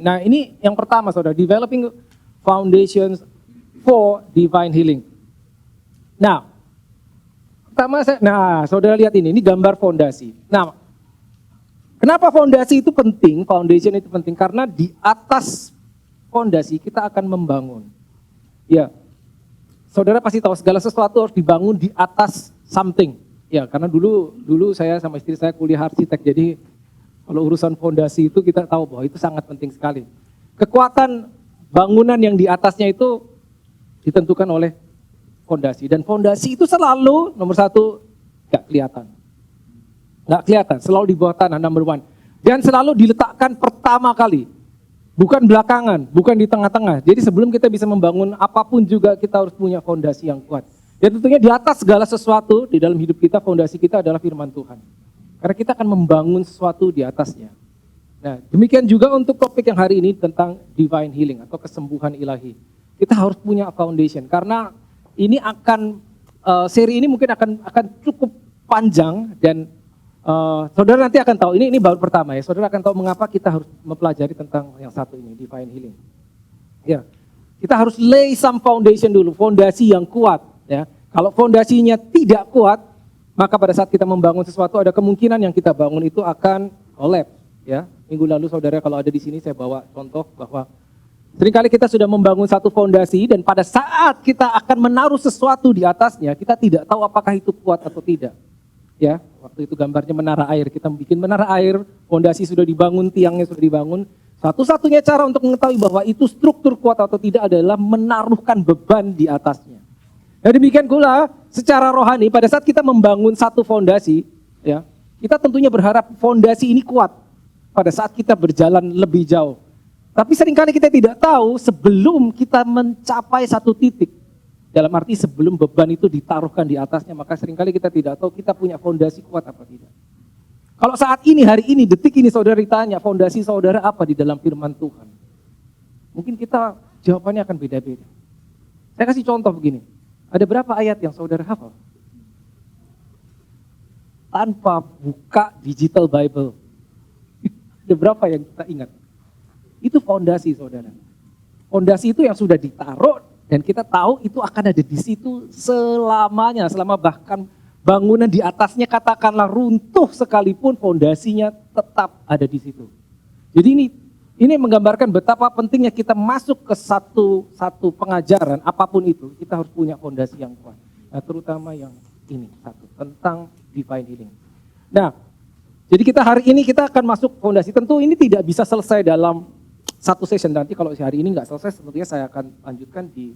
Nah ini yang pertama saudara, developing foundations for divine healing. Nah, saudara lihat ini gambar fondasi. Nah, kenapa fondasi itu penting, foundation itu penting? Karena di atas fondasi kita akan membangun. Ya, saudara pasti tahu segala sesuatu harus dibangun di atas something. Ya, karena dulu saya sama istri saya kuliah arsitek, jadi kalau urusan fondasi itu kita tahu bahwa itu sangat penting sekali. Kekuatan bangunan yang di atasnya itu ditentukan oleh fondasi. Dan fondasi itu selalu nomor satu gak kelihatan. Gak kelihatan, selalu di bawah tanah number one. Dan selalu diletakkan pertama kali. Bukan belakangan, bukan di tengah-tengah. Jadi sebelum kita bisa membangun apapun juga kita harus punya fondasi yang kuat. Dan tentunya di atas segala sesuatu di dalam hidup kita, fondasi kita adalah firman Tuhan. Karena kita akan membangun sesuatu di atasnya. Nah, demikian juga untuk topik yang hari ini tentang divine healing atau kesembuhan ilahi. Kita harus punya foundation karena ini akan seri ini mungkin akan cukup panjang dan saudara nanti akan tahu ini baru pertama ya. Saudara akan tahu mengapa kita harus mempelajari tentang yang satu ini, divine healing. Ya, kita harus lay some foundation dulu, fondasi yang kuat. Ya, kalau fondasinya tidak kuat, maka pada saat kita membangun sesuatu ada kemungkinan yang kita bangun itu akan collapse. Ya, minggu lalu saudara kalau ada di sini saya bawa contoh bahwa seringkali kita sudah membangun satu fondasi dan pada saat kita akan menaruh sesuatu di atasnya kita tidak tahu apakah itu kuat atau tidak. Ya, waktu itu gambarnya menara air, kita bikin menara air, fondasi sudah dibangun, tiangnya sudah dibangun. Satu-satunya cara untuk mengetahui bahwa itu struktur kuat atau tidak adalah menaruhkan beban di atasnya. Nah demikian pula secara rohani pada saat kita membangun satu fondasi, ya, kita tentunya berharap fondasi ini kuat pada saat kita berjalan lebih jauh. Tapi seringkali kita tidak tahu sebelum kita mencapai satu titik, dalam arti sebelum beban itu ditaruhkan di atasnya, maka seringkali kita tidak tahu kita punya fondasi kuat apa tidak. Kalau saat ini, hari ini, detik ini saudara ditanya fondasi saudara apa di dalam firman Tuhan, mungkin kita jawabannya akan beda-beda. Saya kasih contoh begini. Ada berapa ayat yang saudara hafal? Tanpa buka digital Bible. Ada berapa yang kita ingat? Itu fondasi saudara. Fondasi itu yang sudah ditaruh dan kita tahu itu akan ada di situ selamanya. Selama bahkan bangunan di atasnya katakanlah runtuh sekalipun fondasinya tetap ada di situ. Jadi ini menggambarkan betapa pentingnya kita masuk ke satu pengajaran, apapun itu, kita harus punya fondasi yang kuat. Nah, terutama yang ini, satu, tentang divine healing. Nah, jadi hari ini kita akan masuk fondasi. Tentu ini tidak bisa selesai dalam satu session. Nanti kalau hari ini nggak selesai, tentunya saya akan lanjutkan di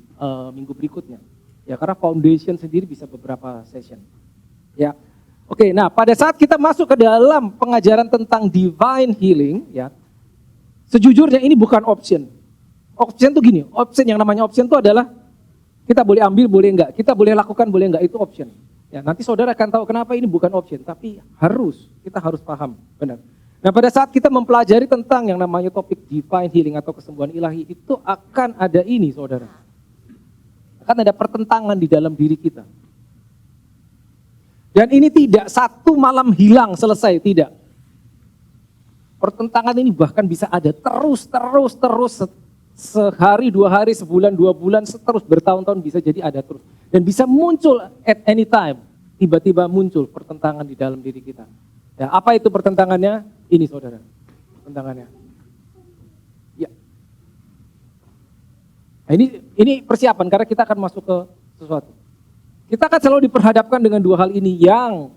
minggu berikutnya. Ya, karena foundation sendiri bisa beberapa session. Ya, oke. Nah, pada saat kita masuk ke dalam pengajaran tentang divine healing, ya. Sejujurnya ini bukan option. Option itu gini, yang namanya option itu adalah kita boleh ambil, boleh enggak. Kita boleh lakukan, boleh enggak, itu option. Ya, nanti saudara akan tahu kenapa ini bukan option, tapi kita harus paham, benar. Nah pada saat kita mempelajari tentang yang namanya topik divine healing atau kesembuhan ilahi, itu akan ada ini saudara. Akan ada pertentangan di dalam diri kita. Dan ini tidak satu malam hilang selesai, tidak. Pertentangan ini bahkan bisa ada terus, sehari, 2 hari, sebulan, 2 bulan, terus bertahun-tahun bisa jadi ada terus. Dan bisa muncul at any time, tiba-tiba muncul pertentangan di dalam diri kita. Ya, apa itu pertentangannya? Ini saudara, pertentangannya. Ya. Nah, ini persiapan karena kita akan masuk ke sesuatu. Kita akan selalu diperhadapkan dengan 2 hal ini yang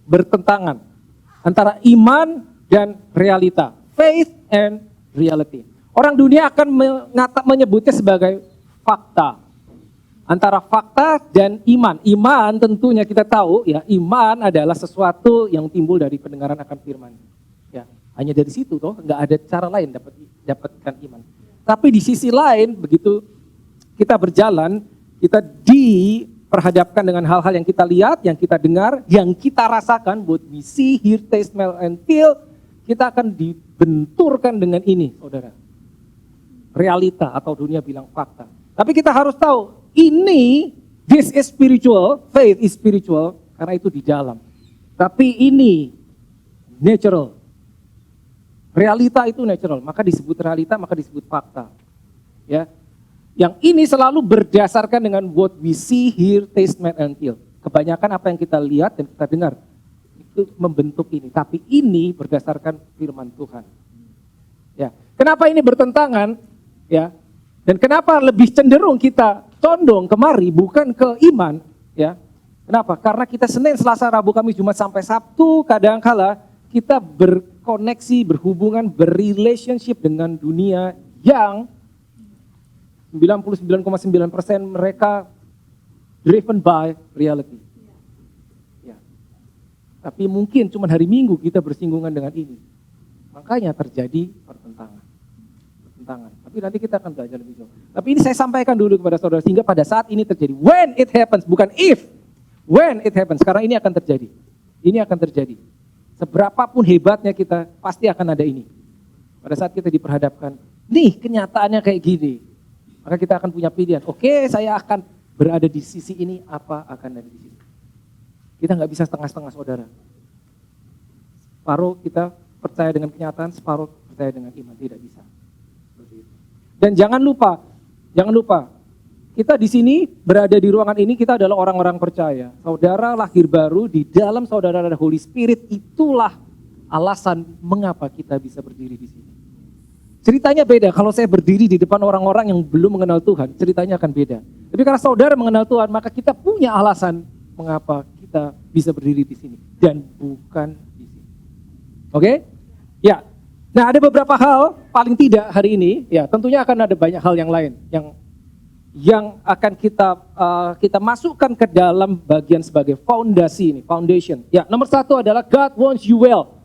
bertentangan. Antara iman dan realita, faith and reality. Orang dunia akan menyebutnya sebagai fakta. Antara fakta dan iman. Iman tentunya kita tahu ya, iman adalah sesuatu yang timbul dari pendengaran akan firman. Ya, hanya dari situ toh, nggak ada cara lain dapatkan iman. Tapi di sisi lain begitu kita berjalan, kita diperhadapkan dengan hal-hal yang kita lihat, yang kita dengar, yang kita rasakan, both we see, hear, taste, smell, and feel. Kita akan dibenturkan dengan ini, saudara. Realita atau dunia bilang fakta. Tapi kita harus tahu, this is spiritual, faith is spiritual, karena itu di dalam. Tapi ini natural. Realita itu natural, maka disebut realita, maka disebut fakta. Ya. Yang ini selalu berdasarkan dengan what we see, hear, taste, smell, and feel. Kebanyakan apa yang kita lihat dan kita dengar itu membentuk ini. Tapi ini berdasarkan firman Tuhan. Ya. Kenapa ini bertentangan? Ya. Dan kenapa lebih cenderung kita condong kemari bukan ke iman? Ya. Kenapa? Karena kita Senin, Selasa, Rabu, Kamis, Jumat sampai Sabtu kadangkala kita berkoneksi, berhubungan, berrelationship dengan dunia yang 99,9% mereka driven by reality. Ya. Tapi mungkin cuma hari Minggu kita bersinggungan dengan ini. Makanya terjadi pertentangan. Tapi nanti kita akan belajar lebih jauh. Tapi ini saya sampaikan dulu kepada saudara sehingga pada saat ini terjadi. When it happens, bukan if. When it happens. Sekarang ini akan terjadi. Ini akan terjadi. Seberapapun hebatnya kita, pasti akan ada ini. Pada saat kita diperhadapkan, nih kenyataannya kayak gini. Maka kita akan punya pilihan. Oke, saya akan berada di sisi ini, apa akan ada di sini. Kita nggak bisa setengah-setengah saudara. Separuh kita percaya dengan kenyataan, separuh percaya dengan iman. Tidak bisa. Dan jangan lupa, kita di sini berada di ruangan ini, kita adalah orang-orang percaya. Saudara lahir baru, di dalam saudara ada Holy Spirit, itulah alasan mengapa kita bisa berdiri di sini. Ceritanya beda, kalau saya berdiri di depan orang-orang yang belum mengenal Tuhan, ceritanya akan beda. Tapi karena saudara mengenal Tuhan, maka kita punya alasan mengapa kita bisa berdiri di sini. Dan bukan di sini. Oke? Ya. Nah, ada beberapa hal, paling tidak hari ini, ya tentunya akan ada banyak hal yang lain yang akan kita masukkan ke dalam bagian sebagai fondasi ini, foundation. Ya, nomor satu adalah God wants you well.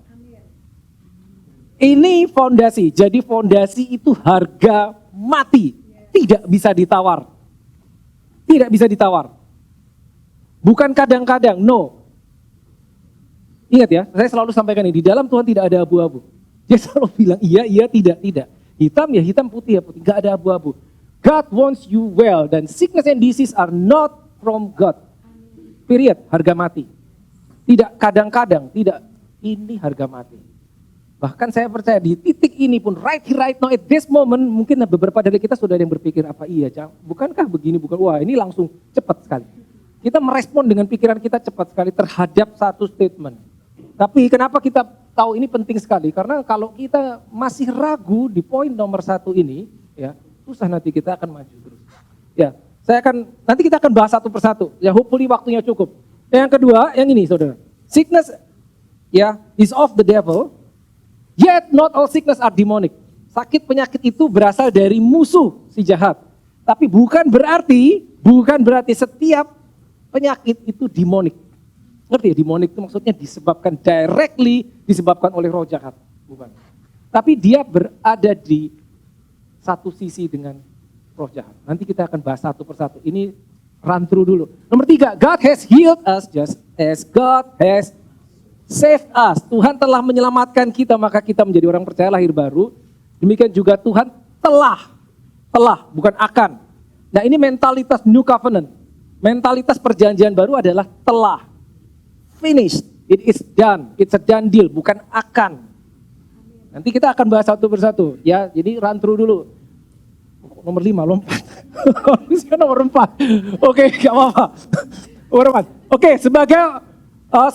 Ini fondasi, jadi fondasi itu harga mati, tidak bisa ditawar. Tidak bisa ditawar. Bukan kadang-kadang, no. Ingat ya, saya selalu sampaikan ini, di dalam Tuhan tidak ada abu-abu. Dia selalu bilang iya, tidak. Hitam ya hitam, putih ya putih, gak ada abu-abu. God wants you well, dan sickness and disease are not from God. Period, harga mati. Tidak kadang-kadang, tidak, ini harga mati. Bahkan saya percaya di titik ini pun, right here, right now, at this moment, mungkin beberapa dari kita sudah ada yang berpikir, apa iya, bukankah begini, wah ini langsung cepat sekali. Kita merespon dengan pikiran kita cepat sekali terhadap satu statement. Tapi kenapa kita tahu ini penting sekali? Karena kalau kita masih ragu di poin nomor satu ini, ya susah nanti kita akan maju terus. Ya, nanti kita akan bahas satu persatu. Ya, hopefully waktunya cukup. Yang kedua, yang ini saudara. Sickness, ya, is of the devil. Yet not all sickness are demonic. Sakit penyakit itu berasal dari musuh si jahat. Tapi bukan berarti setiap penyakit itu demonic. Ngerti ya, demonik itu maksudnya disebabkan oleh roh jahat. Bukan. Tapi dia berada di satu sisi dengan roh jahat. Nanti kita akan bahas satu persatu. Ini run through dulu. Nomor 3, God has healed us just as God has saved us. Tuhan telah menyelamatkan kita, maka kita menjadi orang percaya lahir baru. Demikian juga Tuhan telah, bukan akan. Nah ini mentalitas New Covenant. Mentalitas perjanjian baru adalah telah. Finished, it is done, it's a done deal, bukan akan. Nanti kita akan bahas satu persatu, ya. Jadi run through dulu. Nomor 5 lompat. Nomor 4. Oke, gak apa-apa. Nomor 4. Oke, sebagai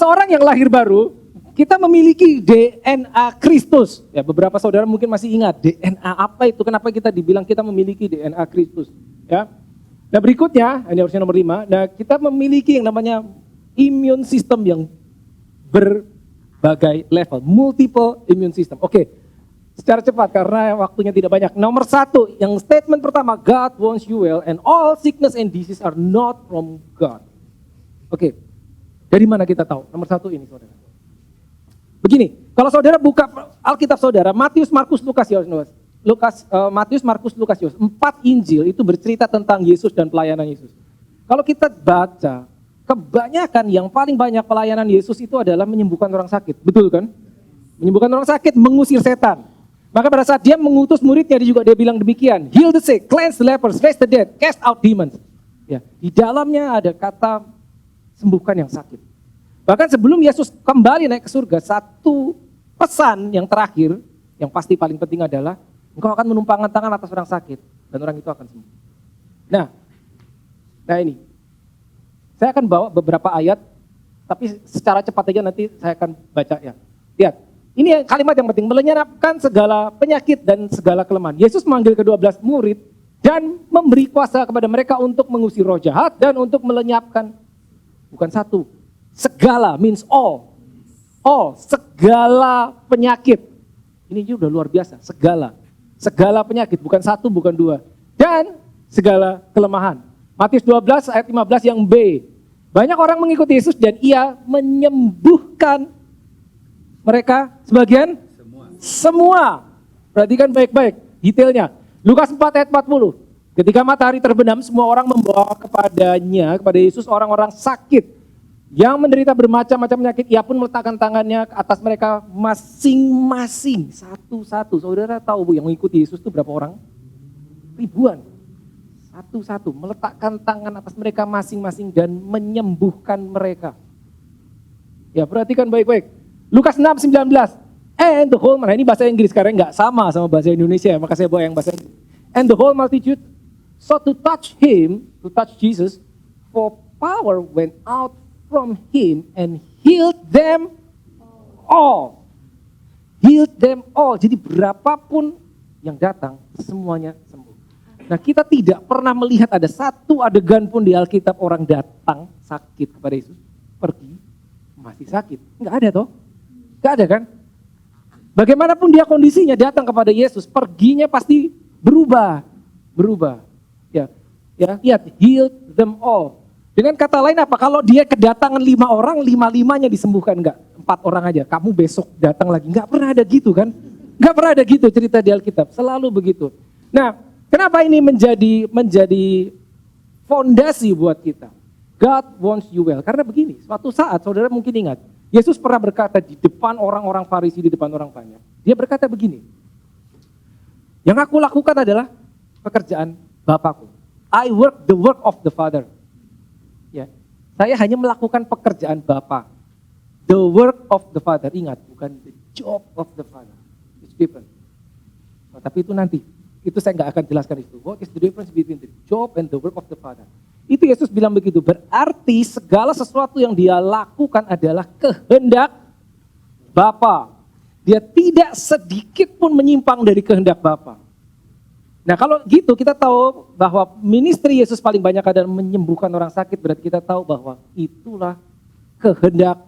seorang yang lahir baru, kita memiliki DNA Kristus. Ya, beberapa saudara mungkin masih ingat DNA apa itu? Kenapa kita dibilang kita memiliki DNA Kristus? Ya. Nah berikutnya, ini harusnya nomor 5. Nah kita memiliki yang namanya immune system yang berbagai level, multiple immune system. Oke, secara cepat karena waktunya tidak banyak. Nomor 1, yang statement pertama, God wants you well and all sickness and disease are not from God. Oke, dari mana kita tahu? Nomor 1 ini saudara. Begini, kalau saudara buka Alkitab saudara, Matius, Markus, Lukas, Yohanes. Matius, Markus, Lukas, Yohanes. 4 Injil itu bercerita tentang Yesus dan pelayanan Yesus. Kalau kita baca, kebanyakan yang paling banyak pelayanan Yesus itu adalah menyembuhkan orang sakit. Betul kan? Menyembuhkan orang sakit, mengusir setan. Maka pada saat dia mengutus muridnya, dia bilang demikian. Heal the sick, cleanse the lepers, raise the dead, cast out demons. Ya, di dalamnya ada kata sembuhkan yang sakit. Bahkan sebelum Yesus kembali naik ke surga, satu pesan yang terakhir Yang pasti paling penting adalah engkau akan menumpangkan tangan atas orang sakit dan orang itu akan sembuh. Nah ini. Saya akan bawa beberapa ayat, tapi secara cepat aja nanti saya akan baca ya. Lihat, ini kalimat yang penting, melenyapkan segala penyakit dan segala kelemahan. Yesus memanggil ke-12 murid dan memberi kuasa kepada mereka untuk mengusir roh jahat dan untuk melenyapkan, bukan satu, segala, means all, segala penyakit. Ini juga udah luar biasa, segala penyakit, bukan satu, bukan dua, dan segala kelemahan. Matius 12 ayat 15 yang B. Banyak orang mengikuti Yesus dan ia menyembuhkan mereka sebagian? Semua. Perhatikan baik-baik detailnya. Lukas 4 ayat 40. Ketika matahari terbenam, semua orang membawa kepada Yesus orang-orang sakit yang menderita bermacam-macam penyakit. Ia pun meletakkan tangannya ke atas mereka masing-masing, satu-satu. Saudara tahu Bu, yang mengikuti Yesus itu berapa orang? Ribuan. Satu-satu meletakkan tangan atas mereka masing-masing dan menyembuhkan mereka. Ya, perhatikan baik-baik. Lukas 6:19. And the whole, nah ini bahasa Inggris sekarang nggak sama bahasa Indonesia, maka saya bawa yang bahasa Inggris. And the whole multitude sought to touch Jesus, for power went out from him and healed them all. Healed them all. Jadi berapapun yang datang, semuanya sembuh. Nah, kita tidak pernah melihat ada satu adegan pun di Alkitab orang datang sakit kepada Yesus, pergi masih sakit. Enggak ada toh? Enggak ada kan? Bagaimanapun dia kondisinya datang kepada Yesus, perginya pasti berubah. Ya, lihat, healed them all. Dengan kata lain apa? Kalau dia kedatangan 5 orang, 5-5-nya disembuhkan, enggak? 4 orang aja, kamu besok datang lagi. Enggak pernah ada gitu kan? Enggak pernah ada gitu cerita di Alkitab, selalu begitu. Nah, kenapa ini menjadi fondasi buat kita? God wants you well. Karena begini, suatu saat saudara mungkin ingat, Yesus pernah berkata di depan orang-orang Farisi, di depan orang banyak. Dia berkata begini, yang aku lakukan adalah pekerjaan Bapakku. I work the work of the Father. Ya, saya hanya melakukan pekerjaan Bapa. The work of the Father. Ingat, bukan the job of the Father. It's different. Nah, tapi itu nanti. Itu saya nggak akan jelaskan itu. What is the difference between the job and the work of the Father? Itu Yesus bilang begitu. Berarti segala sesuatu yang dia lakukan adalah kehendak Bapa. Dia tidak sedikit pun menyimpang dari kehendak Bapa. Nah kalau gitu kita tahu bahwa ministry Yesus paling banyak adalah menyembuhkan orang sakit. Berarti kita tahu bahwa itulah kehendak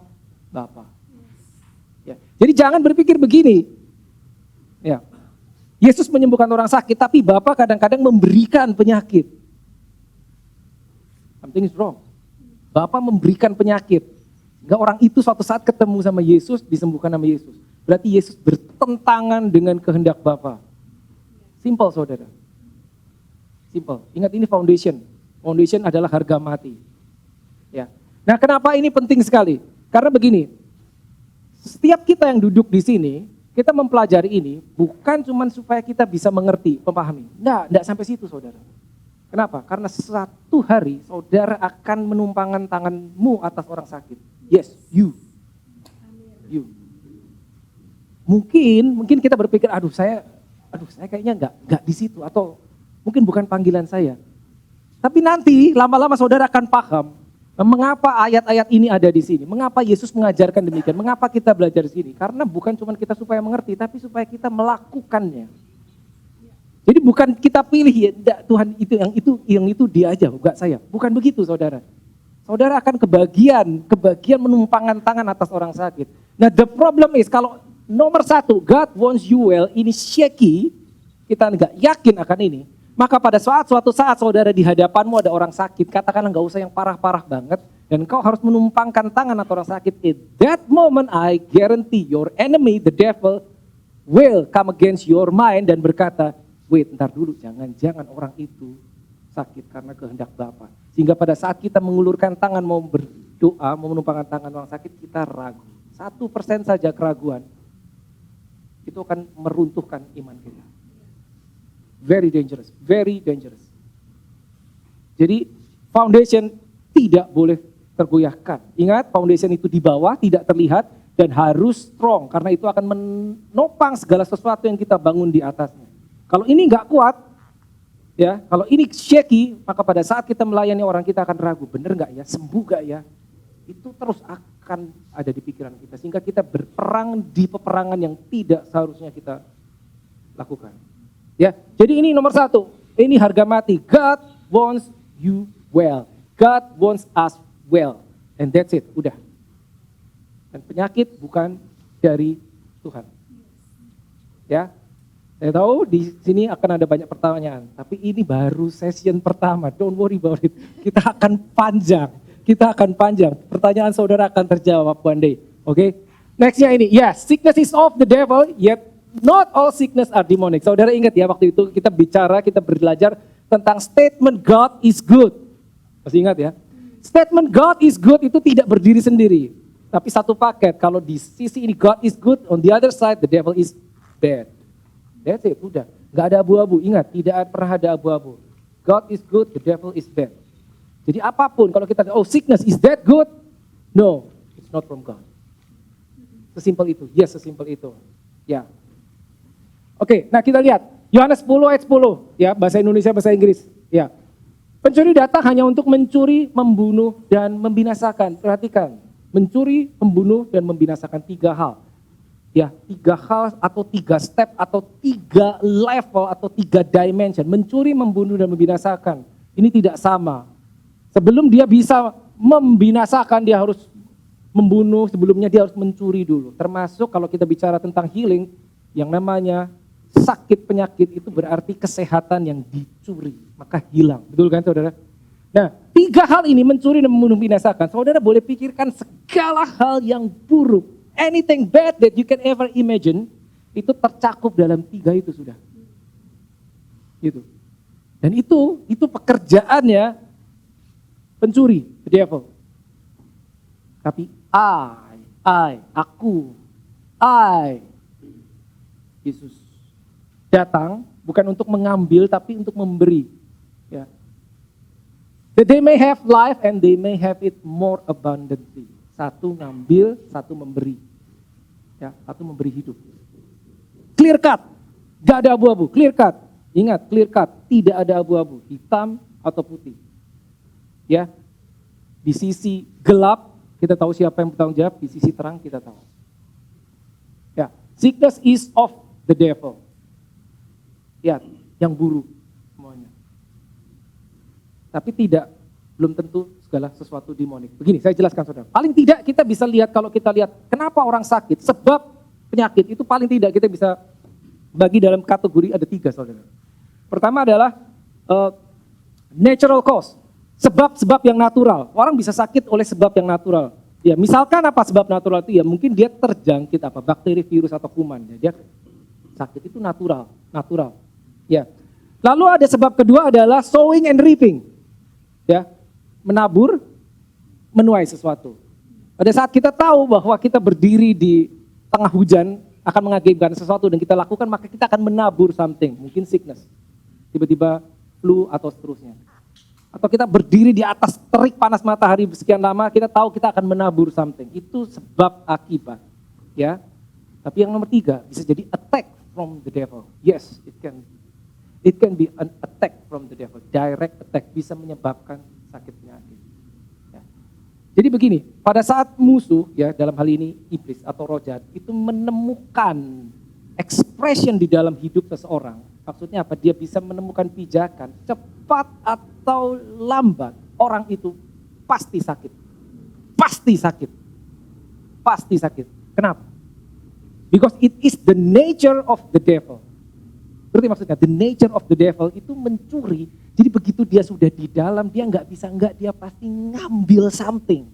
Bapa. Ya. Jadi jangan berpikir begini. Ya. Yesus menyembuhkan orang sakit, tapi Bapa kadang-kadang memberikan penyakit. Something is wrong. Bapa memberikan penyakit. Enggak, orang itu suatu saat ketemu sama Yesus, disembuhkan sama Yesus. Berarti Yesus bertentangan dengan kehendak Bapa. Simple saudara. Simple. Ingat ini foundation. Foundation adalah harga mati. Ya. Nah kenapa ini penting sekali? Karena begini, setiap kita yang duduk di sini, kita mempelajari ini bukan cuma supaya kita bisa mengerti, memahami. Enggak sampai situ saudara. Kenapa? Karena satu hari saudara akan menumpangkan tanganmu atas orang sakit. Yes, you. Mungkin kita berpikir, saya kayaknya enggak di situ, atau mungkin bukan panggilan saya. Tapi nanti lama-lama saudara akan paham mengapa ayat-ayat ini ada di sini. Mengapa Yesus mengajarkan demikian? Mengapa kita belajar di sini? Karena bukan cuma kita supaya mengerti, tapi supaya kita melakukannya. Jadi bukan kita pilih ya, Tuhan yang itu dia aja, enggak saya. Bukan begitu saudara. Saudara akan kebagian menumpangkan tangan atas orang sakit. Nah the problem is kalau nomor 1, God wants you well, ini shaky, kita enggak yakin akan ini. Maka pada suatu saat saudara di hadapanmu ada orang sakit, katakanlah enggak usah yang parah-parah banget, dan kau harus menumpangkan tangan atau orang sakit. At that moment I guarantee your enemy, the devil, will come against your mind dan berkata, wait, ntar dulu, jangan orang itu sakit karena kehendak Bapa. Sehingga pada saat kita mengulurkan tangan mau berdoa, mau menumpangkan tangan orang sakit, kita ragu. 1% saja keraguan, itu akan meruntuhkan iman kita. Very dangerous, very dangerous. Jadi foundation tidak boleh tergoyahkan. Ingat, foundation itu di bawah, tidak terlihat, dan harus strong karena itu akan menopang segala sesuatu yang kita bangun di atasnya. Kalau ini nggak kuat, ya, kalau ini shaky, maka pada saat kita melayani orang kita akan ragu, bener nggak ya, sembuh nggak ya? Itu terus akan ada di pikiran kita sehingga kita berperang di peperangan yang tidak seharusnya kita lakukan. Ya, jadi ini nomor satu, ini harga mati. God wants you well. God wants us well, and that's it, udah. Dan penyakit bukan dari Tuhan. Ya, saya tahu di sini akan ada banyak pertanyaan, tapi ini baru session pertama. Don't worry about it. Kita akan panjang. Pertanyaan saudara akan terjawab one day. Oke? Nextnya ini, yes, sickness is of the devil, yet not all sickness are demonic. Saudara ingat ya waktu itu kita belajar tentang statement God is good. Masih ingat ya? Statement God is good itu tidak berdiri sendiri. Tapi satu paket, kalau di sisi ini God is good, on the other side the devil is bad. That's it, udah. Gak ada abu-abu, ingat, tidak pernah ada abu-abu. God is good, the devil is bad. Jadi apapun, kalau kita, oh sickness, is that good? No, it's not from God. Sesimpel itu, yes sesimpel itu. Ya. Oke, nah kita lihat, Yohanes 10 ayat 10, ya bahasa Indonesia, bahasa Inggris. Ya. Pencuri datang hanya untuk mencuri, membunuh, dan membinasakan. Perhatikan. Mencuri, membunuh, dan membinasakan 3 hal. Ya, 3 hal atau 3 step atau 3 level atau 3 dimension. Mencuri, membunuh, dan membinasakan. Ini tidak sama. Sebelum dia bisa membinasakan, dia harus membunuh, sebelumnya dia harus mencuri dulu. Termasuk kalau kita bicara tentang healing, yang namanya sakit penyakit itu berarti kesehatan yang dicuri. Maka hilang. Betul kan saudara? Nah, 3 hal ini mencuri dan membunuh binasakan. Saudara boleh pikirkan segala hal yang buruk. Anything bad that you can ever imagine, itu tercakup dalam 3 itu sudah. Gitu. Dan itu pekerjaannya pencuri, the devil. Tapi aku, Yesus datang bukan untuk mengambil tapi untuk memberi. Ya. That they may have life and they may have it more abundantly. Satu ngambil, satu memberi. Ya, satu memberi hidup. Clear cut, gak ada abu-abu, clear cut. Ingat, clear cut, tidak ada abu-abu, hitam atau putih. Ya, di sisi gelap kita tahu siapa yang bertanggung jawab, di sisi terang kita tahu. Ya, sickness is of the devil. Ya, yang buruk semuanya. Tapi belum tentu segala sesuatu demonik. Begini, saya jelaskan saudara. Paling tidak kita bisa lihat, kalau kita lihat kenapa orang sakit, sebab penyakit itu paling tidak kita bisa bagi dalam kategori ada 3 saudara. Pertama adalah natural cause, sebab-sebab yang natural. Orang bisa sakit oleh sebab yang natural. Ya, misalkan apa sebab natural itu ya, mungkin dia terjangkit bakteri, virus atau kuman. Ya, dia sakit itu natural. Ya. Lalu ada sebab kedua adalah sowing and reaping. Ya, menabur, menuai sesuatu. Pada saat kita tahu bahwa kita berdiri di tengah hujan akan mengakibatkan sesuatu dan kita lakukan, maka kita akan menabur something, mungkin sickness, tiba-tiba flu atau seterusnya. Atau kita berdiri di atas terik panas matahari sekian lama, kita tahu kita akan menabur something. Itu sebab akibat. Ya. Tapi yang nomor 3 bisa jadi attack from the devil. Yes, it can be an attack from the devil. Direct attack bisa menyebabkan sakit penyakit. Ya. Jadi begini, pada saat musuh, ya dalam hal ini iblis atau roh jahat, itu menemukan expression di dalam hidup seseorang. Maksudnya apa? Dia bisa menemukan pijakan, cepat atau lambat, orang itu pasti sakit. Pasti sakit. Pasti sakit. Kenapa? Because it is the nature of the devil. Berarti maksudnya, the nature of the devil itu mencuri. Jadi begitu dia sudah di dalam, dia dia pasti ngambil something.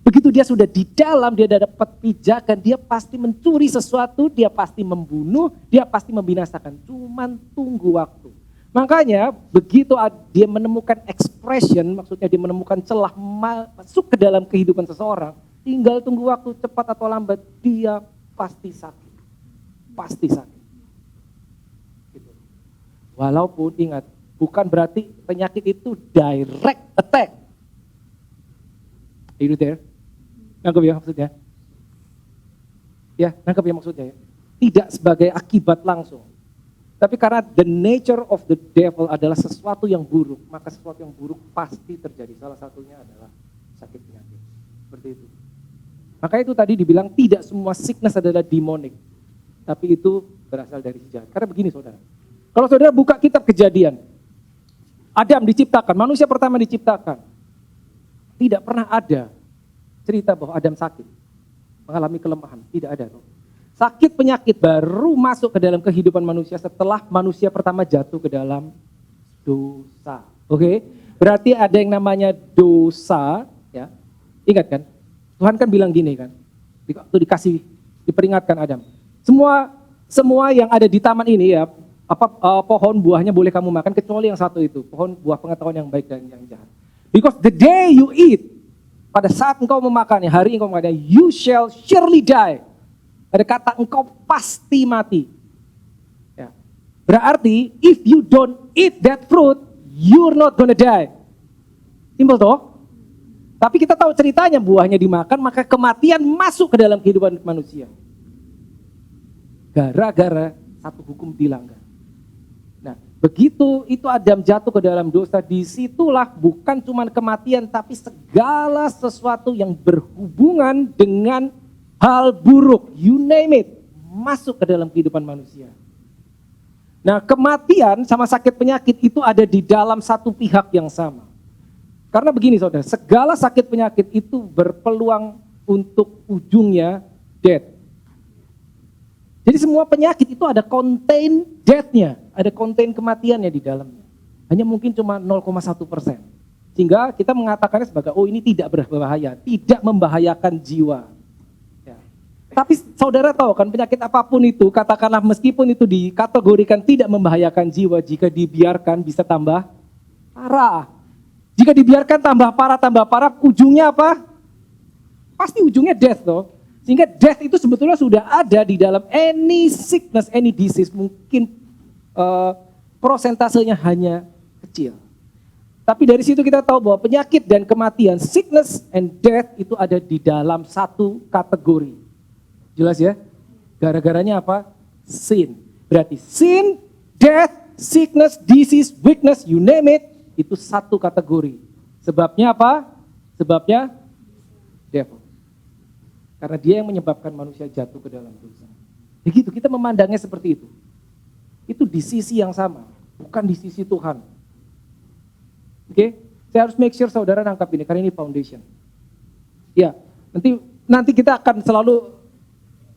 Begitu dia sudah di dalam, dia dapat pijakan, dia pasti mencuri sesuatu, dia pasti membunuh, dia pasti membinasakan. Cuman tunggu waktu. Makanya begitu dia menemukan expression, maksudnya dia menemukan celah masuk ke dalam kehidupan seseorang, tinggal tunggu waktu cepat atau lambat, dia pasti sakit. Pasti sakit. Gitu. Walaupun ingat, bukan berarti penyakit itu direct attack. Are you there? Nangkep ya maksudnya? Ya, nangkep ya maksudnya ya. Tidak sebagai akibat langsung. Tapi karena the nature of the devil adalah sesuatu yang buruk, maka sesuatu yang buruk pasti terjadi. Salah satunya adalah sakit penyakit. Seperti itu. Maka itu tadi dibilang tidak semua sickness adalah demonic. Tapi itu berasal dari si jahat. Karena begini saudara. Kalau saudara buka kitab Kejadian, Adam diciptakan, manusia pertama diciptakan. Tidak pernah ada cerita bahwa Adam sakit, mengalami kelemahan. Tidak ada. Sakit penyakit baru masuk ke dalam kehidupan manusia setelah manusia pertama jatuh ke dalam dosa. Oke? Berarti ada yang namanya dosa, ya. Ingat kan? Tuhan kan bilang gini kan. Waktu diperingatkan Adam. Semua yang ada di taman ini ya, pohon buahnya boleh kamu makan kecuali yang satu itu, pohon buah pengetahuan yang baik dan yang jahat. Because the day you eat, pada saat engkau memakannya, hari engkau memakannya, you shall surely die. Ada kata engkau pasti mati. Ya. Berarti if you don't eat that fruit, you're not gonna die. Simpel toh? Tapi kita tahu ceritanya buahnya dimakan, maka kematian masuk ke dalam kehidupan manusia. Gara-gara satu hukum dilanggar. Nah, begitu itu Adam jatuh ke dalam dosa, disitulah bukan cuma kematian, tapi segala sesuatu yang berhubungan dengan hal buruk, you name it, masuk ke dalam kehidupan manusia. Nah, kematian sama sakit penyakit itu ada di dalam satu pihak yang sama. Karena begini saudara, segala sakit penyakit itu berpeluang untuk ujungnya death. Jadi semua penyakit itu ada contain death-nya, ada contain kematiannya di dalamnya. Hanya mungkin cuma 0,1%. Sehingga kita mengatakannya sebagai, oh ini tidak berbahaya, tidak membahayakan jiwa. Tapi saudara tahu kan penyakit apapun itu, katakanlah meskipun itu dikategorikan tidak membahayakan jiwa, jika dibiarkan bisa tambah parah. Jika dibiarkan tambah parah, ujungnya apa? Pasti ujungnya death toh. Sehingga death itu sebetulnya sudah ada di dalam any sickness, any disease. Mungkin prosentasenya hanya kecil. Tapi dari situ kita tahu bahwa penyakit dan kematian, sickness and death itu ada di dalam satu kategori. Jelas ya? Gara-garanya apa? Sin. Berarti sin, death, sickness, disease, weakness, you name it, itu satu kategori. Sebabnya apa? Sebabnya devil. Karena dia yang menyebabkan manusia jatuh ke dalam dosa. Begitu, kita memandangnya seperti itu. Itu di sisi yang sama, bukan di sisi Tuhan. Oke? Saya harus make sure saudara nangkap ini, karena ini foundation. Ya, nanti kita akan selalu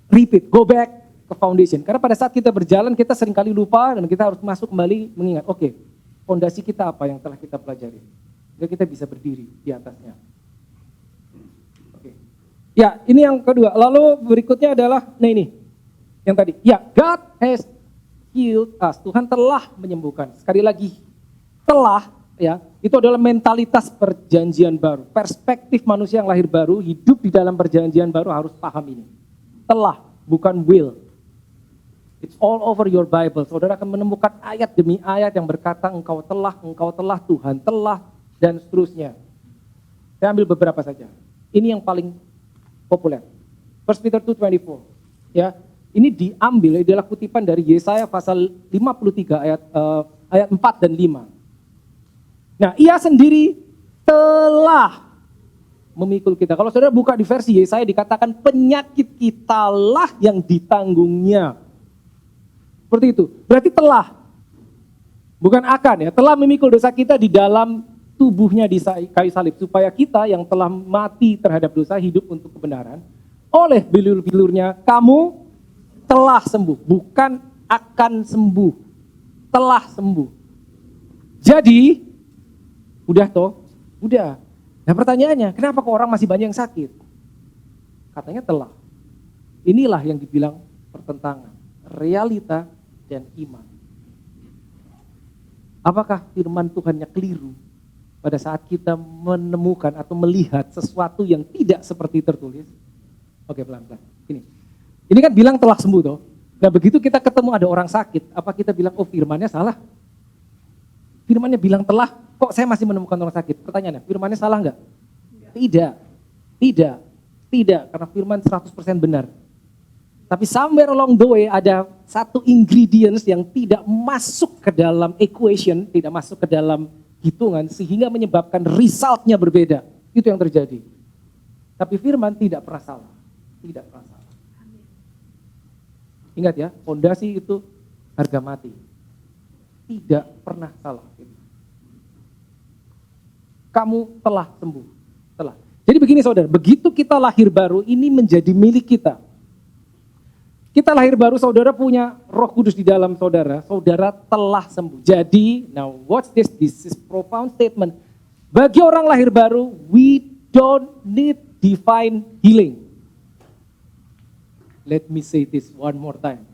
repeat, go back ke foundation. Karena pada saat kita berjalan, kita seringkali lupa dan kita harus masuk kembali mengingat, oke, fondasi kita apa yang telah kita pelajari. Sehingga kita bisa berdiri di atasnya. Oke. Ya, ini yang kedua. Lalu berikutnya adalah, nah ini, yang tadi. Ya, God has healed us. Tuhan telah menyembuhkan. Sekali lagi, telah, ya, itu adalah mentalitas perjanjian baru. Perspektif manusia yang lahir baru, hidup di dalam perjanjian baru harus paham ini. Telah, bukan will. It's all over your Bible. Saudara akan menemukan ayat demi ayat yang berkata engkau telah, Tuhan telah, dan seterusnya. Saya ambil beberapa saja. Ini yang paling populer. 1 Peter 2:24. Ya, ini diambil, adalah kutipan dari Yesaya pasal 53 ayat 4 dan 5. Nah, ia sendiri telah memikul kita. Kalau saudara buka di versi Yesaya dikatakan penyakit kitalah yang ditanggungnya. Seperti itu. Berarti telah. Bukan akan ya. Telah memikul dosa kita di dalam tubuhnya di kayu salib. Supaya kita yang telah mati terhadap dosa hidup untuk kebenaran. Oleh bilur-bilurnya kamu telah sembuh. Bukan akan sembuh. Telah sembuh. Jadi, udah toh? Udah. Nah pertanyaannya, kenapa kok orang masih banyak yang sakit? Katanya telah. Inilah yang dibilang pertentangan. Realita dan iman. Apakah firman Tuhannya keliru pada saat kita menemukan atau melihat sesuatu yang tidak seperti tertulis? Oke, pelan-pelan. Ini kan bilang telah sembuh toh. Nah begitu kita ketemu ada orang sakit, apa kita bilang, oh firmannya salah? Firmannya bilang telah, kok saya masih menemukan orang sakit? Pertanyaannya, firmannya salah enggak? Tidak. Karena firman 100% benar. Tapi somewhere along the way ada satu ingredients yang tidak masuk ke dalam equation, tidak masuk ke dalam hitungan, sehingga menyebabkan resultnya berbeda. Itu yang terjadi. Tapi firman tidak pernah salah. Tidak pernah salah. Ingat ya, fondasi itu harga mati. Tidak pernah salah. Kamu telah sembuh. Telah. Jadi begini saudara, begitu kita lahir baru, ini menjadi milik kita. Kita lahir baru, saudara punya Roh Kudus di dalam saudara, saudara telah sembuh. Jadi, now watch this, this is profound statement. Bagi orang lahir baru, we don't need divine healing. Let me say this one more time.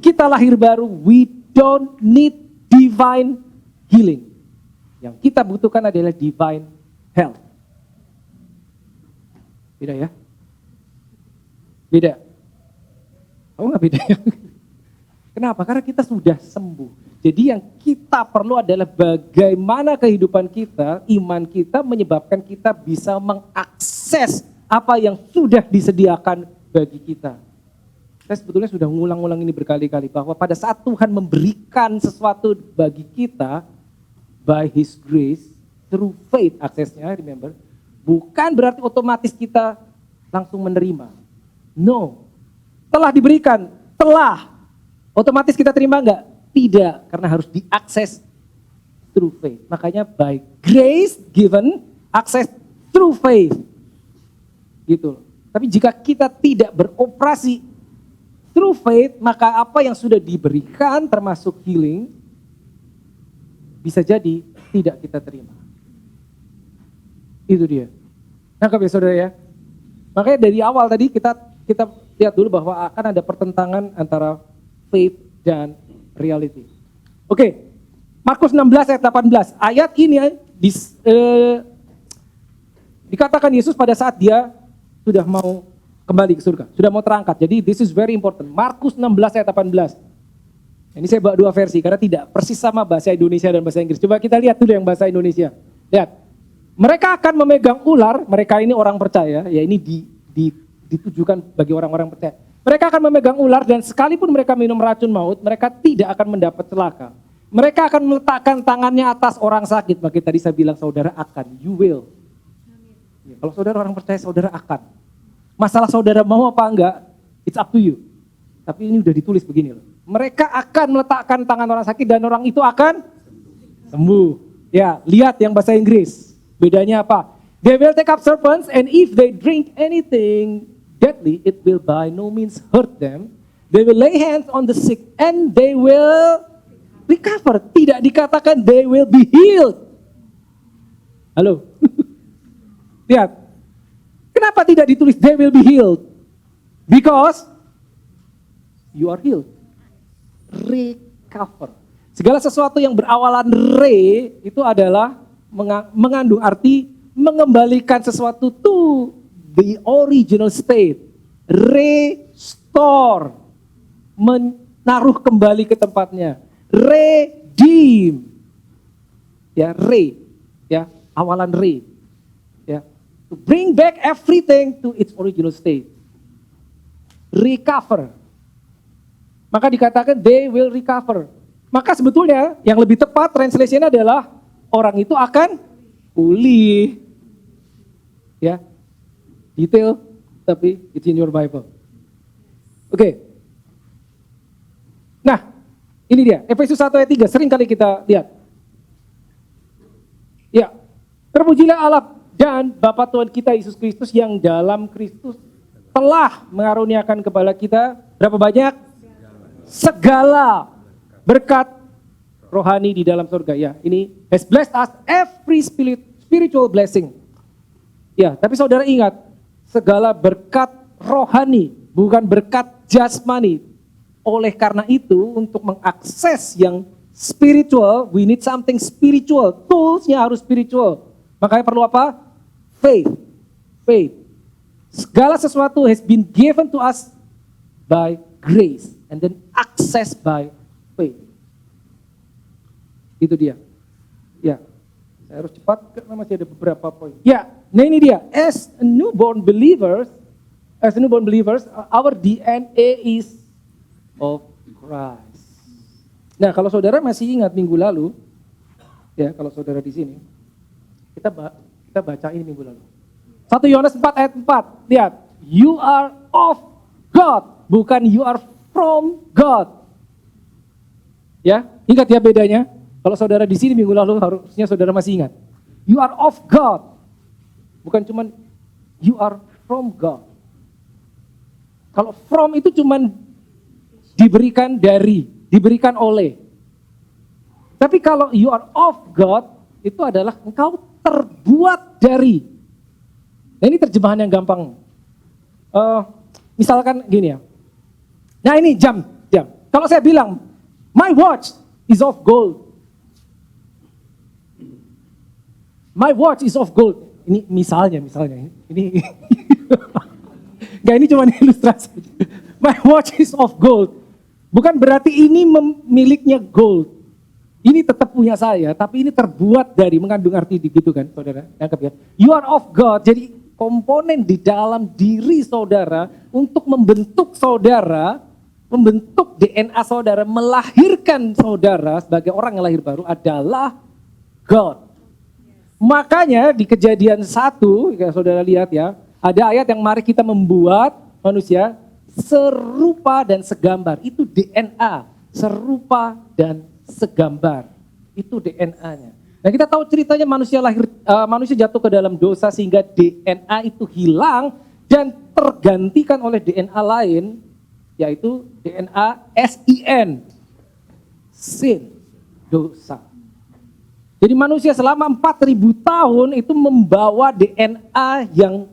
Kita lahir baru, we don't need divine healing. Yang kita butuhkan adalah divine health. Beda ya? Beda. Oh nggak beda ya? Kenapa? Karena kita sudah sembuh. Jadi yang kita perlu adalah bagaimana kehidupan kita, iman kita menyebabkan kita bisa mengakses apa yang sudah disediakan bagi kita. Saya sebetulnya sudah ngulang-ngulang ini berkali-kali bahwa pada saat Tuhan memberikan sesuatu bagi kita by His grace, through faith aksesnya, remember, bukan berarti otomatis kita langsung menerima. No. Telah diberikan, telah. Otomatis kita terima enggak? Tidak, karena harus diakses through faith. Makanya by grace given, access through faith. Gitu. Tapi jika kita tidak beroperasi through faith, maka apa yang sudah diberikan termasuk healing, bisa jadi tidak kita terima. Itu dia. Nangkap ya saudara ya? Makanya dari awal tadi kita lihat dulu bahwa akan ada pertentangan antara faith dan reality. Oke, Markus 16 ayat 18. Ayat ini dikatakan Yesus pada saat dia sudah mau kembali ke surga, sudah mau terangkat. Jadi this is very important. Markus 16 ayat 18. Ini saya bawa dua versi karena tidak persis sama bahasa Indonesia dan bahasa Inggris. Coba kita lihat dulu yang bahasa Indonesia. Lihat. Mereka akan memegang ular, mereka ini orang percaya, ya ini ditujukan bagi orang-orang percaya. Mereka akan memegang ular dan sekalipun mereka minum racun maut, mereka tidak akan mendapat celaka. Mereka akan meletakkan tangannya atas orang sakit. Maka tadi saya bilang saudara akan, you will. Ya, kalau saudara orang percaya, saudara akan. Masalah saudara mau apa enggak, it's up to you. Tapi ini udah ditulis begini loh. Mereka akan meletakkan tangan orang sakit dan orang itu akan sembuh. Ya, lihat yang bahasa Inggris. Bedanya apa? They will take up serpents and if they drink anything deadly, it will by no means hurt them. They will lay hands on the sick and they will recover. Tidak dikatakan they will be healed. Halo? Lihat. Kenapa tidak ditulis they will be healed? Because you are healed. Recover. Segala sesuatu yang berawalan re itu adalah mengandung arti mengembalikan sesuatu to the original state. Restore. Menaruh kembali ke tempatnya. Redeem. Ya, re. Ya, awalan re. Ya. To bring back everything to its original state. Recover. Maka dikatakan they will recover. Maka sebetulnya yang lebih tepat translation adalah orang itu akan pulih. Ya. Detail tapi it's in your Bible. Oke. Nah, ini dia. Efesus 1 ayat 3 sering kali kita lihat. Ya. Terpujilah Allah dan Bapa Tuhan kita Yesus Kristus yang dalam Kristus telah mengaruniakan kepada kita berapa banyak? Segala berkat rohani di dalam surga. Ya, ini has blessed us every spiritual blessing. Ya, tapi saudara ingat, segala berkat rohani, bukan berkat jasmani. Oleh karena itu, untuk mengakses yang spiritual, we need something spiritual. Toolsnya harus spiritual. Makanya perlu apa? Faith. Faith. Segala sesuatu has been given to us by grace. And then access by faith. Itu dia. Ya, saya harus cepat karena masih ada beberapa poin. Ya, nah ini dia. As a newborn believers, as newborn believers, our DNA is of Christ. Nah, kalau saudara masih ingat minggu lalu, ya kalau saudara di sini, kita baca ini minggu lalu. 1 Yohanes 4 ayat 4, lihat. You are of God, bukan you are from God. Ya, ingat ya bedanya. Kalau saudara di sini minggu lalu harusnya saudara masih ingat. You are of God, bukan cuman you are from God. Kalau from itu cuman diberikan dari, diberikan oleh. Tapi kalau you are of God, itu adalah engkau terbuat dari. Nah ini terjemahan yang gampang. Misalkan gini ya. Nah ini jam. Kalau saya bilang, my watch is of gold. My watch is of gold. Ini misalnya. Ini Gak, ini cuma ilustrasi. My watch is of gold. Bukan berarti ini miliknya gold. Ini tetap punya saya, tapi ini terbuat dari, mengandung arti gitu kan, saudara. Anggap ya. You are of God, jadi komponen di dalam diri saudara untuk membentuk saudara, membentuk DNA saudara, melahirkan saudara sebagai orang yang lahir baru adalah God. Makanya di Kejadian 1, ya saudara lihat ya, ada ayat yang mari kita membuat manusia serupa dan segambar. Itu DNA, serupa dan segambar. Itu DNA-nya. Nah kita tahu ceritanya manusia jatuh ke dalam dosa sehingga DNA itu hilang dan tergantikan oleh DNA lain, yaitu DNA SIN, sin, dosa. Jadi manusia selama 4.000 tahun itu membawa DNA yang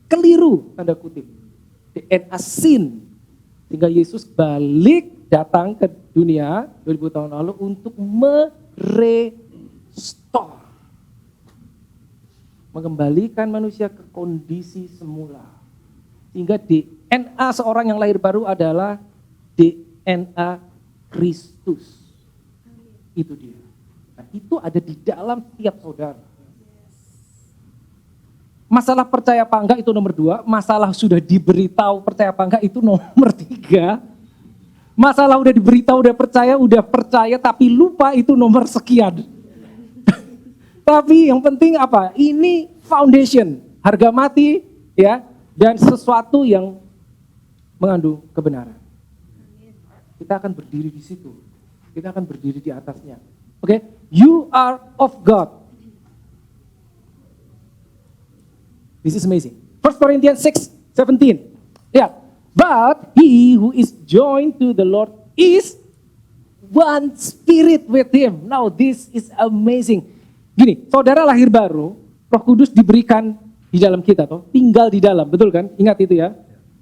keliru, tanda kutip. DNA sin. Sehingga Yesus balik datang ke dunia 2000 tahun lalu untuk merestore. Mengembalikan manusia ke kondisi semula. Sehingga DNA seorang yang lahir baru adalah DNA Kristus. Itu dia. Nah, itu ada di dalam setiap saudara. Masalah percaya apa enggak itu nomor 2, masalah sudah diberitahu percaya apa enggak itu nomor 3. Masalah udah diberitahu, udah percaya tapi lupa itu nomor sekian. Tapi yang penting apa? Ini foundation, harga mati ya, dan sesuatu yang mengandung kebenaran. Kita akan berdiri di situ. Kita akan berdiri di atasnya. Oke, you are of God. This is amazing. 1 Corinthians 6:17. Yeah. But he who is joined to the Lord is one spirit with him. Now this is amazing. Gini, saudara lahir baru, Roh Kudus diberikan di dalam kita toh, tinggal di dalam, betul kan? Ingat itu ya.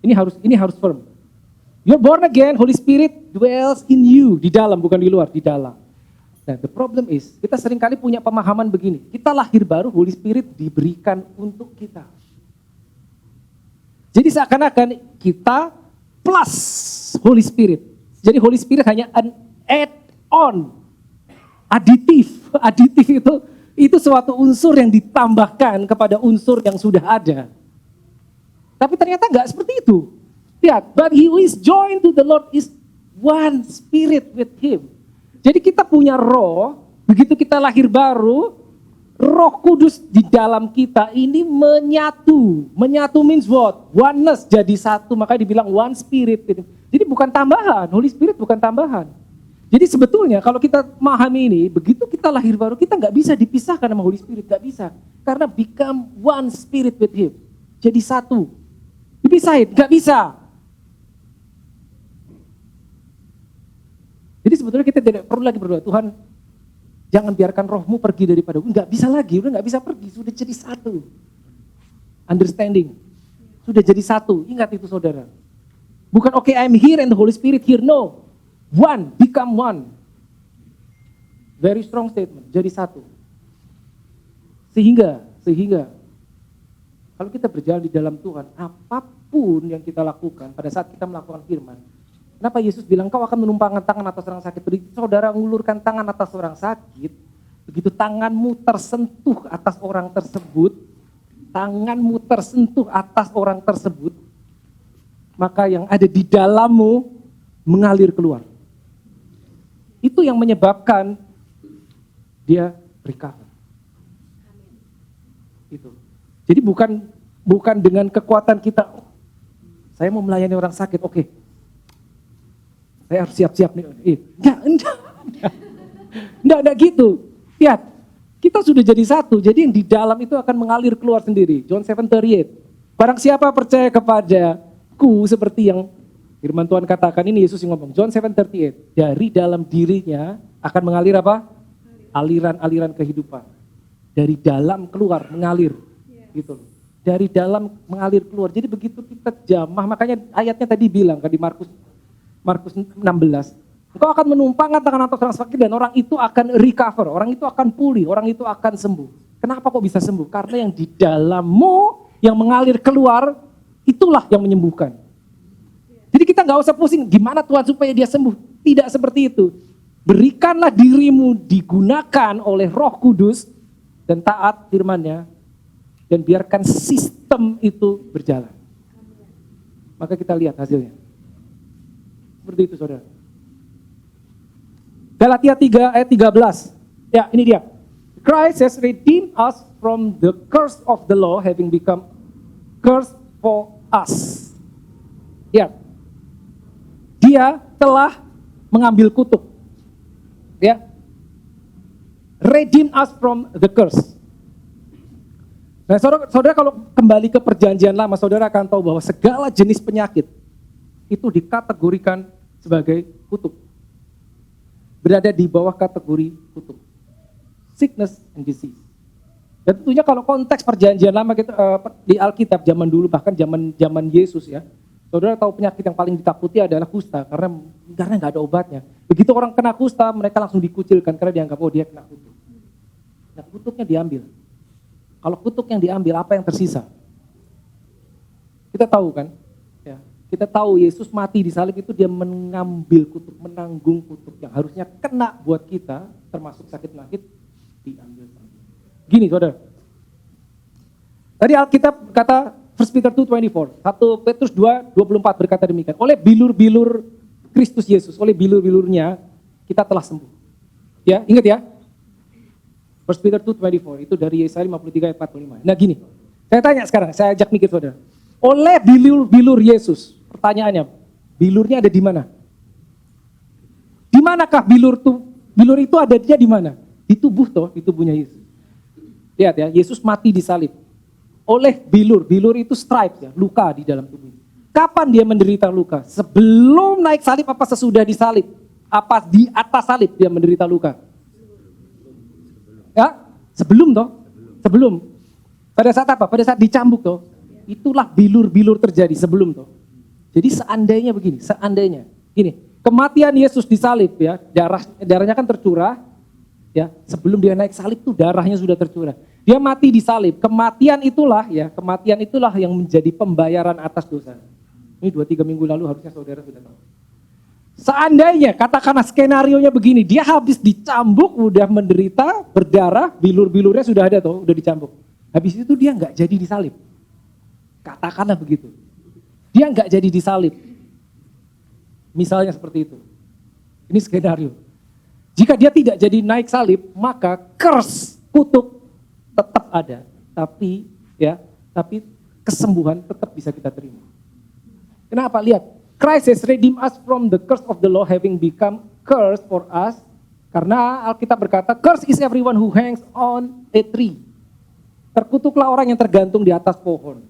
Ini harus firm. You're born again, Holy Spirit dwells in you, di dalam bukan di luar, di dalam. Nah, the problem is, kita seringkali punya pemahaman begini. Kita lahir baru, Holy Spirit diberikan untuk kita. Jadi seakan-akan kita plus Holy Spirit. Jadi Holy Spirit hanya an add-on. Aditif. Aditif itu suatu unsur yang ditambahkan kepada unsur yang sudah ada. Tapi ternyata enggak seperti itu. Lihat, but he who is joined to the Lord is one spirit with him. Jadi kita punya roh, begitu kita lahir baru, Roh Kudus di dalam kita ini menyatu. Menyatu means what? Oneness, jadi satu, makanya dibilang one spirit. Jadi bukan tambahan, Holy Spirit bukan tambahan. Jadi sebetulnya kalau kita memahami ini, begitu kita lahir baru, kita nggak bisa dipisahkan sama Holy Spirit, nggak bisa. Karena become one spirit with him. Jadi satu. Dipisahin, nggak bisa. Jadi sebetulnya kita tidak perlu lagi berdoa, Tuhan jangan biarkan rohmu pergi daripada gue. Nggak bisa lagi, udah nggak bisa pergi, sudah jadi satu. Understanding, sudah jadi satu, ingat itu saudara. Bukan okay, I'm here and the Holy Spirit here, no. One, become one. Very strong statement, jadi satu. Sehingga kalau kita berjalan di dalam Tuhan, apapun yang kita lakukan pada saat kita melakukan firman, kenapa Yesus bilang kau akan menumpangkan tangan atas orang sakit? Begitu saudara mengulurkan tangan atas orang sakit, begitu tanganmu tersentuh atas orang tersebut, maka yang ada di dalammu mengalir keluar. Itu yang menyebabkan dia recover. Itu. Jadi bukan dengan kekuatan kita, saya mau melayani orang sakit, oke. Saya harus siap-siap nih. Enggak gitu. Lihat, kita sudah jadi satu, jadi yang di dalam itu akan mengalir keluar sendiri. John 7:38. Barang siapa percaya kepadaku seperti yang firman Tuhan katakan, ini Yesus yang ngomong. John 7:38. Dari dalam dirinya akan mengalir apa? Aliran-aliran kehidupan. Dari dalam keluar mengalir. Gitu. Dari dalam mengalir keluar. Jadi begitu kita jamah, makanya ayatnya tadi bilang kan di Markus 16. Engkau akan menumpang tangan atas orang sakit dan orang itu akan recover, orang itu akan pulih, orang itu akan sembuh. Kenapa kok bisa sembuh? Karena yang di dalammu yang mengalir keluar, itulah yang menyembuhkan. Jadi kita nggak usah pusing, gimana Tuhan supaya dia sembuh. Tidak seperti itu. Berikanlah dirimu digunakan oleh Roh Kudus dan taat firman-Nya dan biarkan sistem itu berjalan. Maka kita lihat hasilnya. Seperti itu saudara. Galatia 3 ayat 13. Ya, ini dia. Christ has redeemed us from the curse of the law, having become curse for us. Ya. Dia telah mengambil kutuk. Ya. Redeem us from the curse. Nah, saudara kalau kembali ke perjanjian lama, saudara akan tahu bahwa segala jenis penyakit itu dikategorikan sebagai kutuk. Berada di bawah kategori kutuk. Sickness and disease. Dan tentunya kalau konteks perjanjian lama kita, di Alkitab zaman dulu, bahkan zaman Yesus ya, saudara tahu penyakit yang paling ditakuti adalah kusta, karena nggak ada obatnya. Begitu orang kena kusta, mereka langsung dikucilkan karena dianggap, oh dia kena kutuk. Nah, kutuknya diambil. Kalau kutuk yang diambil, apa yang tersisa? Kita tahu kan? Ya. Kita tahu Yesus mati di salib itu dia mengambil kutuk, menanggung kutuk yang harusnya kena buat kita, termasuk sakit penyakit, diambil. Gini saudara, tadi Alkitab kata 1 Peter 2:24, 1 Petrus 2:24 berkata demikian, oleh bilur-bilur Kristus Yesus, oleh bilur-bilurnya kita telah sembuh. Ya, ingat ya, 1 Peter 2:24 itu dari Yesaya 53 ayat 45. Nah gini, saya tanya sekarang, saya ajak mikir saudara, oleh bilur-bilur Yesus, pertanyaannya, bilurnya ada di mana? Di manakah bilur itu? Bilur itu ada dia di mana? Di tubuh toh, di tubuhnya Yesus. Lihat ya, Yesus mati di salib. Oleh bilur itu stripes ya, luka di dalam tubuhnya. Kapan dia menderita luka? Sebelum naik salib apa sesudah disalib? Apa di atas salib dia menderita luka? Ya, sebelum toh? Sebelum. Pada saat apa? Pada saat dicambuk toh. Itulah bilur-bilur terjadi sebelum toh. Jadi seandainya begini, gini, kematian Yesus disalib ya, darahnya kan tercurah, ya, sebelum dia naik salib tuh darahnya sudah tercurah. Dia mati di salib, kematian itulah yang menjadi pembayaran atas dosa. Ini 2-3 minggu lalu harusnya saudara sudah tahu. Seandainya, katakanlah skenarionya begini, dia habis dicambuk, udah menderita, berdarah, bilur-bilurnya sudah ada tuh, udah dicambuk. Habis itu dia nggak jadi disalib. Katakanlah begitu. Dia nggak jadi disalib. Misalnya seperti itu. Ini skenario. Jika dia tidak jadi naik salib, maka curse, kutuk tetap ada. Tapi kesembuhan tetap bisa kita terima. Kenapa? Lihat. Christ has redeemed us from the curse of the law, having become curse for us. Karena Alkitab berkata, curse is everyone who hangs on a tree. Terkutuklah orang yang tergantung di atas pohon.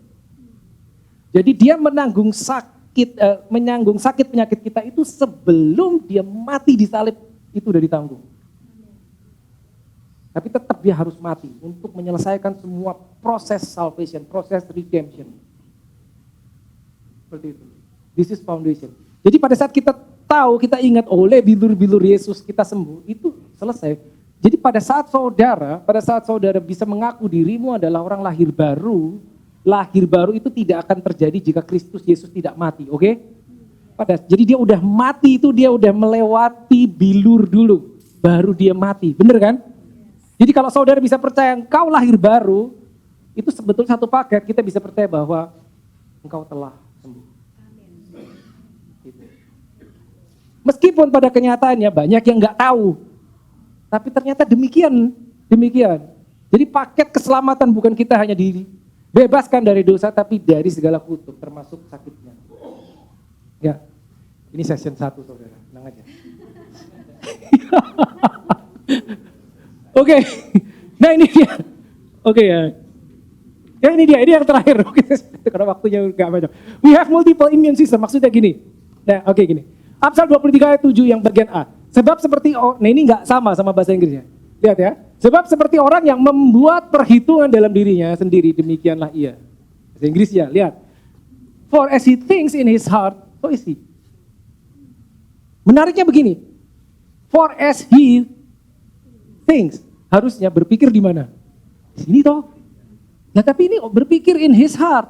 Jadi dia menanggung sakit penyakit kita itu sebelum dia mati di salib, itu udah ditanggung. Tapi tetap dia harus mati untuk menyelesaikan semua proses salvation, proses redemption. Seperti itu. This is foundation. Jadi pada saat kita tahu, kita ingat oleh bilur-bilur Yesus kita sembuh, itu selesai. Jadi pada saat saudara bisa mengaku dirimu adalah orang lahir baru itu tidak akan terjadi jika Kristus Yesus tidak mati, oke? Jadi dia udah mati itu, dia udah melewati bilur dulu, baru dia mati, bener kan? Jadi kalau saudara bisa percaya engkau lahir baru, itu sebetulnya satu paket, kita bisa percaya bahwa engkau telah sembuh. Meskipun pada kenyataannya banyak yang nggak tahu. Tapi ternyata demikian. Jadi paket keselamatan bukan kita hanya dibebaskan dari dosa, tapi dari segala kutuk, termasuk sakitnya. Ya, ini session 1 saudara, tenang aja. Oke, nah ini dia. Oke ya. Ya ini dia, ini yang terakhir. Oke, karena waktunya nggak banyak. We have multiple immune system, maksudnya gini. Nah, oke gini. Amsal 23 ayat 7 yang bagian A. Sebab seperti, nah ini nggak sama bahasa Inggrisnya. Lihat ya. Sebab seperti orang yang membuat perhitungan dalam dirinya sendiri, demikianlah ia. Bahasa Inggrisnya, lihat. For as he thinks in his heart, so is he. Menariknya begini. For as he thinks, harusnya berpikir di mana? Di sini toh. Nah tapi ini berpikir in his heart.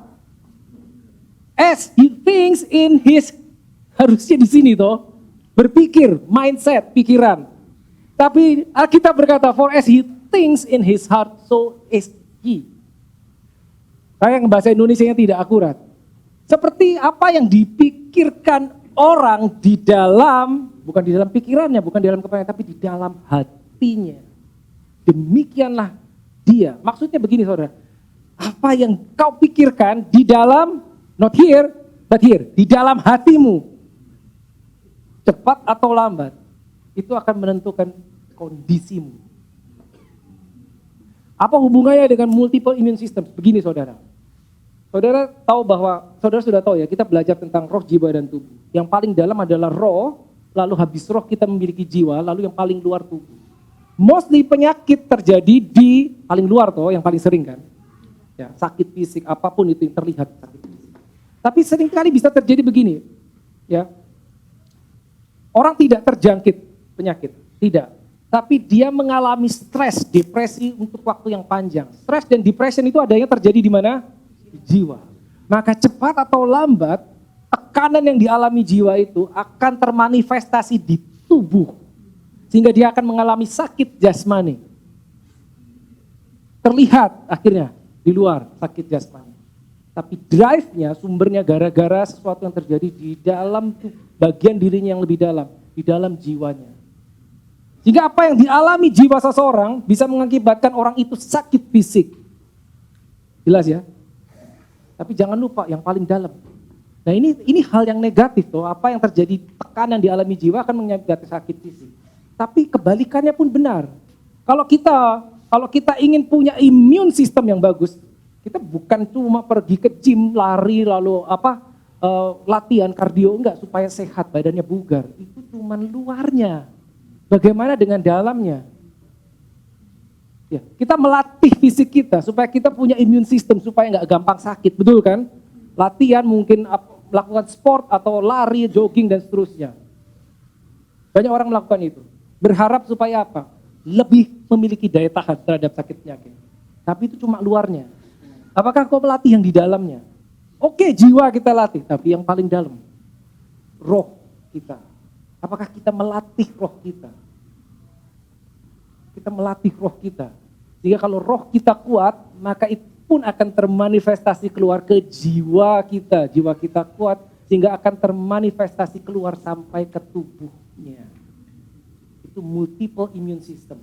As he thinks in his, harusnya di sini toh. Berpikir, mindset, pikiran. Tapi Alkitab berkata, for as he thinks in his heart, so is he. Sayang bahasa Indonesianya tidak akurat. Seperti apa yang dipikirkan orang di dalam, bukan di dalam pikirannya, bukan di dalam kepalanya, tapi di dalam hatinya. Demikianlah dia. Maksudnya begini saudara, apa yang kau pikirkan di dalam, not here, but here, di dalam hatimu, cepat atau lambat, itu akan menentukan kondisimu. Apa hubungannya dengan multiple immune system? Begini saudara. Saudara tahu bahwa, saudara sudah tahu ya, kita belajar tentang roh, jiwa, dan tubuh. Yang paling dalam adalah roh, lalu habis roh kita memiliki jiwa, lalu yang paling luar tubuh. Mostly penyakit terjadi di paling luar toh, yang paling sering kan. Ya, sakit fisik, apapun itu yang terlihat sakit fisik. Tapi seringkali bisa terjadi begini. Ya. Orang tidak terjangkit penyakit, tidak. Tapi dia mengalami stres, depresi untuk waktu yang panjang. Stres dan depression itu adanya terjadi di mana? Di jiwa. Maka cepat atau lambat, tekanan yang dialami jiwa itu akan termanifestasi di tubuh. Sehingga dia akan mengalami sakit jasmani. Terlihat akhirnya di luar sakit jasmani. Tapi drive-nya, sumbernya gara-gara sesuatu yang terjadi di dalam bagian dirinya yang lebih dalam, di dalam jiwanya. Jika apa yang dialami jiwa seseorang bisa mengakibatkan orang itu sakit fisik. Jelas ya? Tapi jangan lupa yang paling dalam. Nah ini hal yang negatif tuh, apa yang terjadi tekanan dialami jiwa akan mengakibatkan sakit fisik. Tapi kebalikannya pun benar. Kalau kita ingin punya immune system yang bagus, kita bukan cuma pergi ke gym, lari, lalu latihan kardio, enggak, supaya sehat, badannya bugar. Itu cuma luarnya. Bagaimana dengan dalamnya? Ya, kita melatih fisik kita supaya kita punya immune system supaya nggak gampang sakit, betul kan? Latihan mungkin melakukan sport atau lari, jogging dan seterusnya. Banyak orang melakukan itu. Berharap supaya apa? Lebih memiliki daya tahan terhadap sakit penyakit. Tapi itu cuma luarnya. Apakah kau melatih yang di dalamnya? Oke, jiwa kita latih, tapi yang paling dalam, roh kita. Apakah kita melatih roh kita? Kita melatih roh kita. Jika kalau roh kita kuat, maka itu pun akan termanifestasi keluar ke jiwa kita. Jiwa kita kuat, sehingga akan termanifestasi keluar sampai ke tubuhnya. Itu multiple immune system.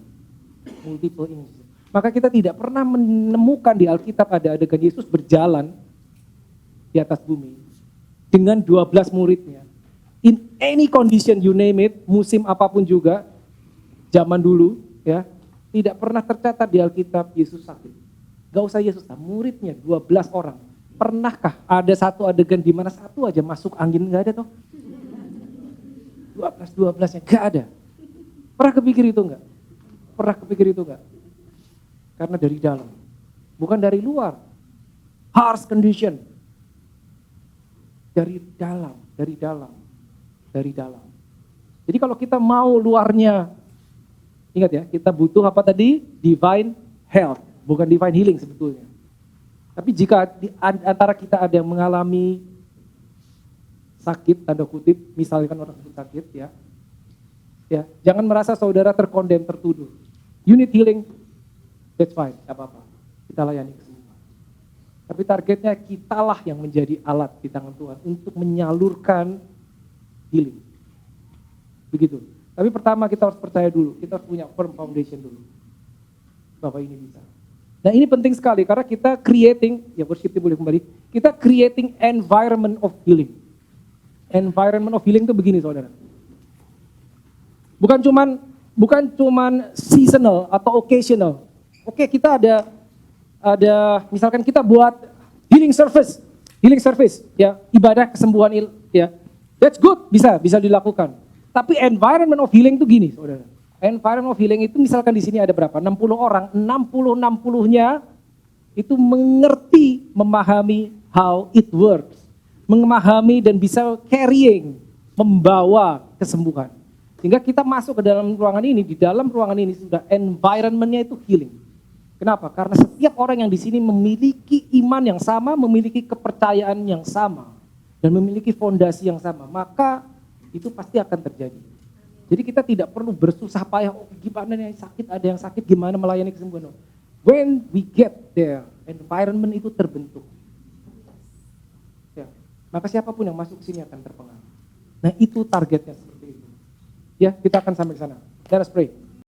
Multiple immune system. Maka kita tidak pernah menemukan di Alkitab ada adegan Yesus berjalan di atas bumi dengan 12 muridnya. In any condition you name it, musim apapun juga, zaman dulu ya, tidak pernah tercatat di Alkitab Yesus sakit. Gak usah Yesus, muridnya 12 orang. Pernahkah ada satu adegan di mana satu aja masuk angin? Gak ada toh. 12-12-nya gak ada. Pernah kepikir itu enggak? Pernah kepikir itu enggak? Karena dari dalam, bukan dari luar. Harsh condition. Dari dalam, dari dalam, dari dalam. Jadi kalau kita mau luarnya, ingat ya, kita butuh apa tadi? Divine health, bukan divine healing sebetulnya. Tapi jika di antara kita ada yang mengalami sakit, tanda kutip, misalkan orang tersebut sakit ya, jangan merasa saudara terkondem, tertuduh. You need healing, that's fine, gak apa-apa. Kita layani kesembuhan. Tapi targetnya kitalah yang menjadi alat di tangan Tuhan untuk menyalurkan healing. Begitu. Tapi pertama kita harus percaya dulu, kita harus punya firm foundation dulu. Bahwa ini bisa. Nah ini penting sekali karena kita creating, ya worship boleh kembali, kita creating environment of healing. Environment of healing itu begini saudara. Bukan cuman seasonal atau occasional. Oke, kita ada misalkan kita buat healing service ya, ibadah kesembuhan ya. That's good, bisa dilakukan. Tapi environment of healing itu gini, saudara. Environment of healing itu misalkan di sini ada berapa? 60 orang, 60-60-nya itu mengerti, memahami how it works. Memahami dan bisa carrying, membawa kesembuhan. Sehingga kita masuk ke dalam ruangan ini, di dalam ruangan ini sudah environment-nya itu healing. Kenapa? Karena setiap orang yang di sini memiliki iman yang sama, memiliki kepercayaan yang sama, dan memiliki fondasi yang sama, maka itu pasti akan terjadi. Jadi kita tidak perlu bersusah payah, oh gimana nih sakit, ada yang sakit, gimana melayani kesembuhan. When we get there, environment itu terbentuk. Ya, maka siapapun yang masuk ke sini akan terpengaruh. Nah itu targetnya seperti itu. Ya, kita akan sampai ke sana. Let us pray.